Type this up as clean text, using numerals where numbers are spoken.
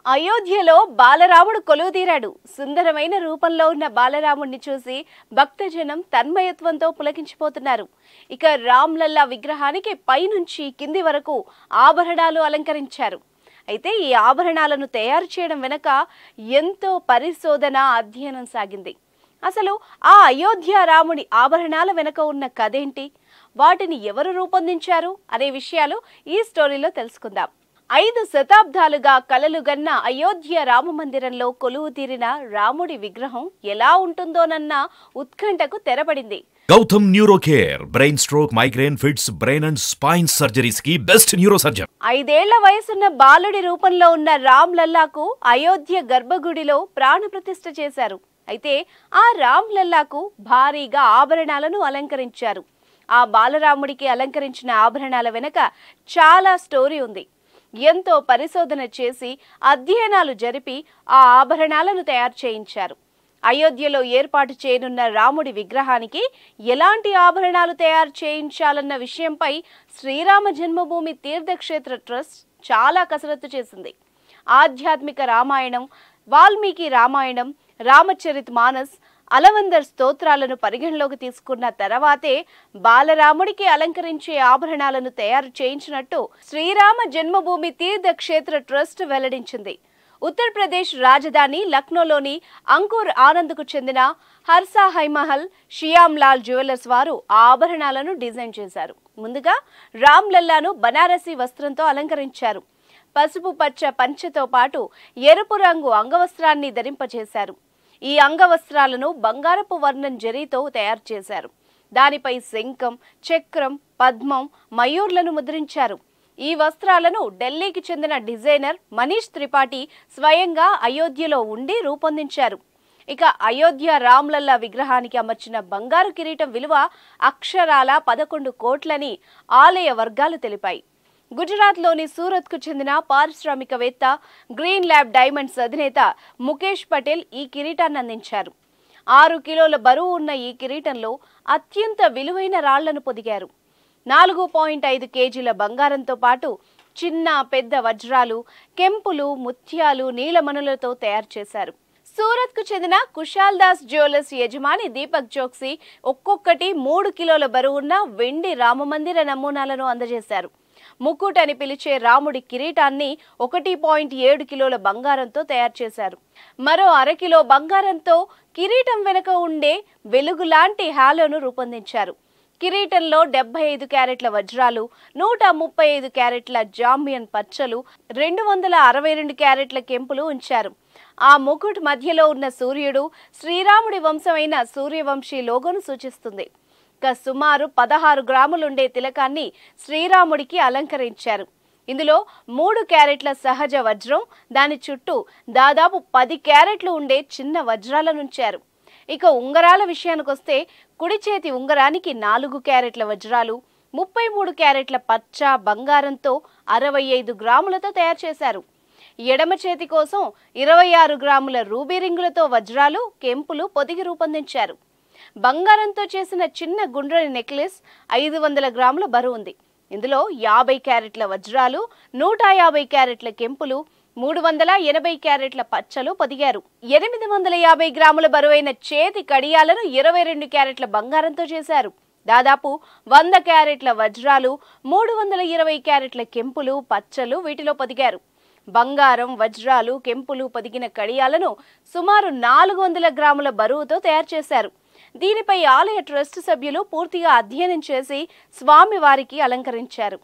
అయోధ్యలో బాలరాముడు కొలువుదీరాడు. సుందరమైన రూపంలో ఉన్న బాలరాముడిని చూసి భక్తజనం తన్మయత్వంతో పులకించిపోతున్నారు. ఇక రామ్లల్లా విగ్రహానికి పైనుంచి కింది వరకు ఆభరణాలు అలంకరించారు. అయితే ఈ ఆభరణాలను తయారు చేయడం వెనుక ఎంతో పరిశోధన, అధ్యయనం సాగింది. అసలు ఆ అయోధ్య రాముడి ఆభరణాల వెనుక ఉన్న కథేంటి, వాటిని ఎవరు రూపొందించారు అనే విషయాలు ఈ స్టోరీలో తెలుసుకుందాం. 5 శతాబ్దాలుగా కలలుగన్న అయోధ్య రామ మందిరంలో కొలువు తీరిన రాముడి విగ్రహం ఎలా ఉంటుందోనన్న ఉత్కంఠకు తెరపడింది. Gautam neuro care, brain stroke, migraine, fits, brain and spine surgeries కి బెస్ట్ న్యూరో సర్జన్. 5 ఏళ్ల వయసున్న బాలుడి రూపంలో ఉన్న రామ్ లల్లాకు అయోధ్య గర్భగుడిలో ప్రాణప్రతిష్ఠ చేశారు. అయితే ఆ రామ్ లల్లాకు భారీగా ఆభరణాలను అలంకరించారు. ఆ బాలరాముడికి అలంకరించిన ఆభరణాల వెనుక చాలా స్టోరీ ఉంది. ఎంతో పరిశోధన చేసి అధ్యయనాలు జరిపి ఆ ఆభరణాలను తయారు చేయించారు. అయోధ్యలో ఏర్పాటు చేయనున్న రాముడి విగ్రహానికి ఎలాంటి ఆభరణాలు తయారు చేయించాలన్న విషయంపై శ్రీరామ జన్మభూమి తీర్థక్షేత్ర ట్రస్ట్ చాలా కసరత్తు చేసింది. ఆధ్యాత్మిక రామాయణం, వాల్మీకి రామాయణం, రామచరిత్ మానస్, అలవందర్ స్తోత్రాలను పరిగణలోకి తీసుకున్న తర్వాతే బాలరాముడికి అలంకరించే ఆభరణాలను తయారు చేయించినట్టు శ్రీరామ జన్మభూమి తీర్థక్షేత్ర ట్రస్ట్ వెల్లడించింది. ఉత్తరప్రదేశ్ రాజధాని లక్నోలోని అంకుర్ ఆనంద్కు చెందిన హర్సా హైమహల్ షియామ్ లాల్ జ్యువెలర్స్ వారు ఆ ఆభరణాలను డిజైన్ చేశారు. ముందుగా రామ్ లల్లాను బనారసీ వస్త్రంతో అలంకరించారు. పసుపు పచ్చ పంచెతో పాటు ఎరుపు రంగు అంగవస్త్రాన్ని ధరింపజేశారు. ఈ అంగవస్త్రాలను బంగారపు వర్ణం జరీతో తయారు చేశారు. దానిపై శంఖం, చక్రం, పద్మం, మయూర్లను ముద్రించారు. ఈ వస్త్రాలను ఢిల్లీకి చెందిన డిజైనర్ మనీష్ త్రిపాఠి స్వయంగా అయోధ్యలో ఉండి రూపొందించారు. ఇక అయోధ్య రామ్లల్లా విగ్రహానికి అమర్చిన బంగారు కిరీటం విలువ అక్షరాల 11 కోట్లని ఆలయ వర్గాలు తెలిపాయి. గుజరాత్లోని సూరత్కు చెందిన పారిశ్రామికవేత్త, గ్రీన్ ల్యాబ్ డైమండ్స్ అధినేత ముఖేష్ పటేల్ ఈ కిరీటాన్ని అందించారు. 6 కిలోల బరువు ఉన్న ఈ కిరీటంలో అత్యంత విలువైన రాళ్లను పొదిగారు. 4.5 కేజీల బంగారంతో పాటు చిన్న పెద్ద వజ్రాలు, కెంపులు, ముత్యాలు, నీలమణులతో తయారు చేశారు. సూరత్కు చెందిన కుశాల్ దాస్ జ్యువెలర్స్ యజమాని దీపక్ చోక్సీ ఒక్కొక్కటి 3 కిలోల బరువున్న వెండి రామమందిర నమూనాలను అందజేశారు. ముకుట్ అని పిలిచే రాముడి కిరీటాన్ని 1.7 కిలోల బంగారంతో తయారు చేశారు. మరో 1/2 కిలో బంగారంతో కిరీటం వెనుక ఉండే వెలుగులాంటి హాలోను రూపొందించారు. కిరీటంలో 75 క్యారెట్ల వజ్రాలు, 135 క్యారెట్ల జాంబియన్ పచ్చలు, 262 క్యారెట్ల కెంపులు ఉంచారు. ఆ ముకుట్ మధ్యలో ఉన్న సూర్యుడు శ్రీరాముడి వంశమైన సూర్యవంశీ లోగోను సూచిస్తుంది. సుమారు 16 గ్రాములుండే తిలకాన్ని శ్రీరాముడికి అలంకరించారు. ఇందులో 3 క్యారెట్ల సహజ వజ్రం, దాని చుట్టూ దాదాపు 10 క్యారెట్లు ఉండే చిన్న వజ్రాలనుంచారు. ఇక ఉంగరాల విషయానికొస్తే కుడి చేతి ఉంగరానికి 4 క్యారెట్ల వజ్రాలు, 33 క్యారెట్ల పచ్చ బంగారంతో 65 గ్రాములతో తయారు చేశారు. ఎడమ చేతి కోసం 26 గ్రాముల రూబీ రింగులతో వజ్రాలు, కెంపులు పొదిగి రూపొందించారు. బంగారంతో చేసిన చిన్న గుండ్రని నెక్లెస్ 500 గ్రాముల బరువు ఉంది. ఇందులో 50 క్యారెట్ల వజ్రాలు, 150 క్యారెట్ల కెంపులు, 380 క్యారెట్ల పచ్చలు పొదిగారు. 850 గ్రాముల బరువైన చేతి కడియాలను 22 క్యారెట్ల బంగారంతో చేశారు. దాదాపు 100 క్యారెట్ల వజ్రాలు, 320 క్యారెట్ల కెంపులు, పచ్చలు వీటిలో పొదిగారు. బంగారం, వజ్రాలు, కెంపులు పొదిగిన కడియాలను సుమారు 400 గ్రాముల బరువుతో తయారు చేశారు. దీనిపై ఆలయ ట్రస్ట్ సభ్యులు పూర్తిగా అధ్యయనం చేసి స్వామివారికి అలంకరించారు.